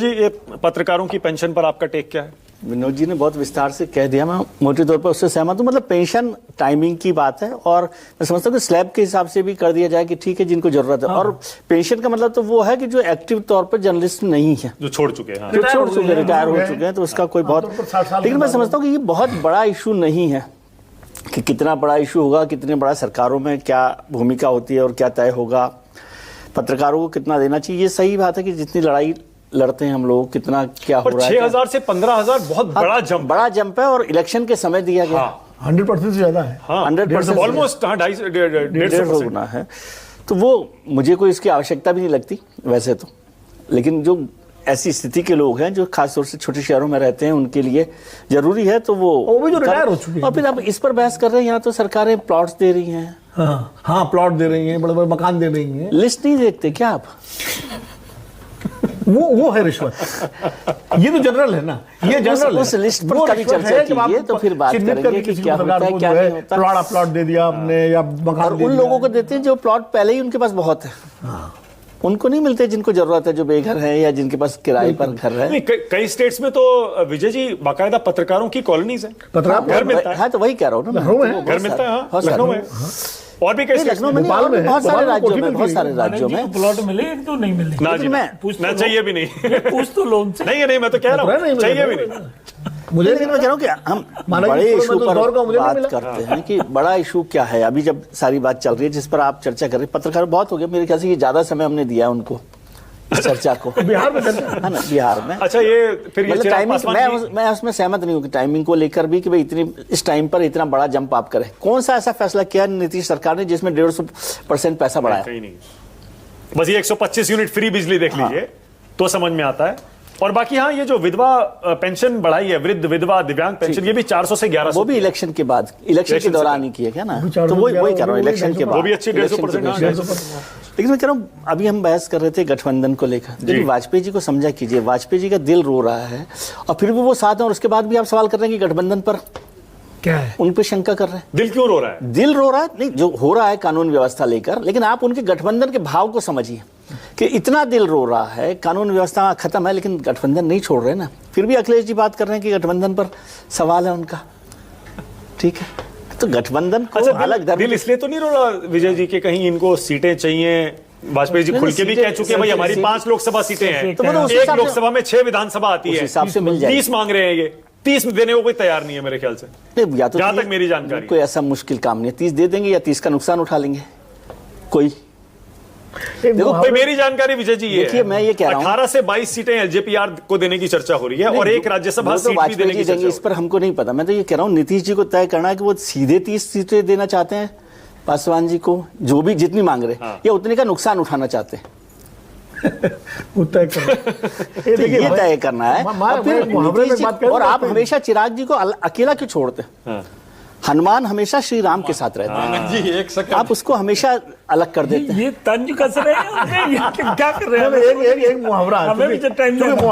जी, ये पत्रकारों की पेंशन पर आपका टेक क्या है? विनोद जी ने बहुत विस्तार से कह दिया, मैं मोटे तौर पर उससे सहमत हूँ। मतलब पेंशन टाइमिंग की बात है और मैं समझता हूँ कि स्लैब के हिसाब से भी कर दिया जाए कि ठीक है जिनको जरूरत है। और पेंशन का मतलब तो वो है कि जो एक्टिव तौर पर जर्नलिस्ट नहीं है, जो छोड़ चुके हैं, जो छोड़ चुके, रिटायर हो चुके हैं, तो उसका कोई बहुत, लेकिन मैं समझता हूँ कि ये बहुत बड़ा इशू नहीं है कि कितना बड़ा इशू होगा, कितने बड़ा सरकारों में क्या भूमिका होती है और क्या तय होगा, पत्रकारों को कितना देना चाहिए। ये सही बात है कि जितनी लड़ाई लड़ते हैं हम लोग, कितना क्या हो रहा है। 6,000 से 15,000 बहुत बड़ा जंप है और इलेक्शन के समय दिया गया। 100% से ज्यादा है। 100% ऑलमोस्ट 150 गुना है। तो वो मुझे कोई इसकी आवश्यकता भी नहीं लगती वैसे तो, लेकिन जो ऐसी स्थिति के लोग हैं जो खासतौर से छोटे शहरों में रहते हैं उनके लिए जरूरी है, तो वो भी जो रिटायर हो चुके हैं। और फिर अब इस पर बहस कर रहे हैं। यहाँ तो सरकारें प्लॉट्स दे रही हैं, हाँ प्लॉट दे रही हैं, बड़े बड़े मकान दे रही हैं। लिस्ट नहीं देखते क्या आप? वो है रिश्वत। ये तो जनरल है ना, ये जनरल उस लिस्ट पर कभी चर्चा कीजिए तो फिर बात करेंगे कि क्या होता है क्या नहीं होता। प्लॉट दे दिया आपने या मकान, उन लोगों को देते हैं जो प्लॉट पहले ही उनके पास बहुत है, उनको नहीं मिलते जिनको जरूरत है, जो बेघर है या जिनके पास किराए पर घर है। कई स्टेट्स में तो विजय जी बाकायदा पत्रकारों की कॉलोनीज है, घर मिलता है। तो वही कह रहा हूँ ना, घर मिलता है लखनऊ में, और भी कई लखनऊ में, बहुत सारे राज्यों में, बहुत सारे राज्यों में प्लॉट मिले तो नहीं मिले ना जी, ना चाहिए भी नहीं। पूछ तो लोन से नहीं, मैं तो कह रहा हूँ चाहिए भी नहीं मुझे। लेकिन मैं कह रहा हूँ कि हम बड़े इशू पर बात करते हैं कि बड़ा इशू क्या है। अभी जब सारी बात चल रही है जिस पर आप चर्चा कर रहे हैं, पत्रकार बहुत हो गया मेरे ख्याल से, ये ज्यादा समय हमने दिया है उनको चर्चा को। बिहार में है ना, बिहार में। अच्छा, ये फिर ये टाइमिंग, मैं उसमें सहमत नहीं हूँ कि टाइमिंग को लेकर भी कि भाई इतनी इस टाइम पर इतना बड़ा जंप आप करें। कौन सा ऐसा फैसला किया नीतीश सरकार ने जिसमें 150% पैसा बढ़ाया? कहीं नहीं, बस ये 125 यूनिट फ्री बिजली देख लीजिए तो समझ में आता है। और बाकी हाँ, ये जो विधवा पेंशन बढ़ाई है, वृद्ध विधवा दिव्यांग पेंशन, ये भी 400 से 1100, वो भी इलेक्शन के बाद, इलेक्शन के दौरान ही किया क्या ना, तो वही कह रहा हूँ इलेक्शन के बाद, वो भी अच्छी 150%। लेकिन मैं कह रहा हूँ अभी हम बहस कर रहे थे गठबंधन को लेकर, लेकिन वाजपेयी जी को समझा कीजिए, वाजपेयी जी का दिल रो रहा है और फिर भी वो साथ हैं, और उसके बाद भी आप सवाल कर रहे हैं कि गठबंधन पर क्या है, उन पे शंका कर रहे हैं। दिल क्यों रो रहा है? दिल रो रहा है नहीं, जो हो रहा है कानून व्यवस्था लेकर, लेकिन आप उनके गठबंधन के भाव को समझिए कि इतना दिल रो रहा है, कानून व्यवस्था खत्म है लेकिन गठबंधन नहीं छोड़ रहे ना। फिर भी अखिलेश जी बात कर रहे हैं कि गठबंधन पर सवाल है उनका, ठीक है, तो गठबंधन को अलग दिल इसलिए तो नहीं रो रहा विजय जी के कहीं इनको सीटें चाहिए? वाजपेयी जी खुल के भी कह चुके हैं भाई हमारी 5 लोकसभा सीटें हैं, तो एक लोकसभा में 6 विधानसभा आती है, हिसाब से मिल जाए। 30 मांग रहे हैं, ये 30 देने को कोई तैयार नहीं है मेरे ख्याल से, या तो जहां तक मेरी जानकारी। कोई ऐसा मुश्किल काम नहीं है, 30 दे देंगे या 30 का नुकसान उठा लेंगे कोई। देखो भाई, मेरी जानकारी विजय जी ये है, मैं ये कह रहा हूं 18 से 22 सीटें एलजेपीआर को देने की चर्चा हो रही है और एक राज्यसभा सीट भी देने की चर्चा। इस पर हमको नहीं पता, मैं तो ये कह रहा हूं नीतीश जी को तय करना है कि वो सीधे 30 सीटें देना चाहते हैं पासवान जी को, जो भी जितनी मांग रहे हैं, या उतने का नुकसान उठाना चाहते हैं। तय करना ये तय करना है। और आप हमेशा चिराग जी को अकेला क्यों छोड़ते हैं? हनुमान हमेशा श्री राम के साथ रहते हैं जी, एक सेकंड, आप उसको हमेशा अलग कर देते हैं। ये तंज कस रहे हैं, क्या कर रहे हैं? एक मुहावरा हमें भी टाइम